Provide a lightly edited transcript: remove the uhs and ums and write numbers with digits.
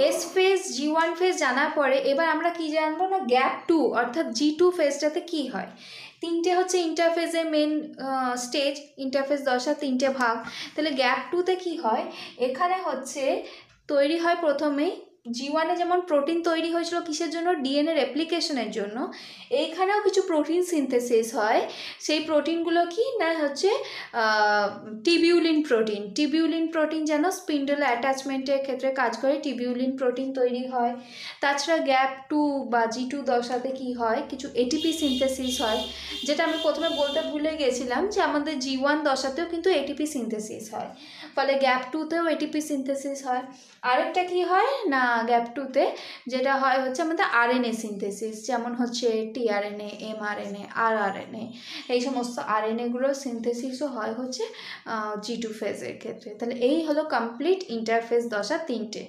S phase G1 phase জানার পরে এবার আমরা কি জানবো না গ্যাপ 2 অর্থাৎ G2 ফেজটাতে কি হয়। তিনটে হচ্ছে ইন্টারফেজের মেন স্টেজ, ইন্টারফেজ দশা তিনটে ভাগ। তাহলে গ্যাপ 2তে কি হয়, এখানে হচ্ছে তৈরি হয় প্রথমেই G1-এ যেমন প্রোটিন তৈরি হয়েছিল কিসের জন্য, ডিএনএ রেপ্লিকেশনের জন্য, এইখানেও কিছু প্রোটিন সিনথেসিস হয়। সেই প্রোটিনগুলো কি না হচ্ছে টিবিউলিন প্রোটিন। টিবিউলিন প্রোটিন যেন স্পিন্ডল অ্যাটাচমেন্টের ক্ষেত্রে কাজ করে, টিবিউলিন প্রোটিন তৈরি হয়। তাছাড়া গ্যাপ 2 বা G2 দশাতে কি হয়, কিছু এটিপি সিনথেসিস হয়, যেটা আমি প্রথমে বলতে ভুলে গেছিলাম যে আমাদের G1 দশাতেও কিন্তু এটিপি সিনথেসিস হয়, ফলে গ্যাপ 2তেও এটিপি সিনথেসিস হয়। আরেকটা কি হয় না গ্যাপ 2তে যেটা হয় হচ্ছে আমাদের আরএনএ সিনথেসিস, যেমন হচ্ছে টিআরএনএ, এমআরএনএ, আরআরএনএ, এই সমস্ত আরএনএগুলোর সিনথেসিসও হয় হচ্ছে G2 ফেজের ক্ষেত্রে। তাহলে এই হলো কমপ্লিট ইন্টারফেজ দশা তিনটে।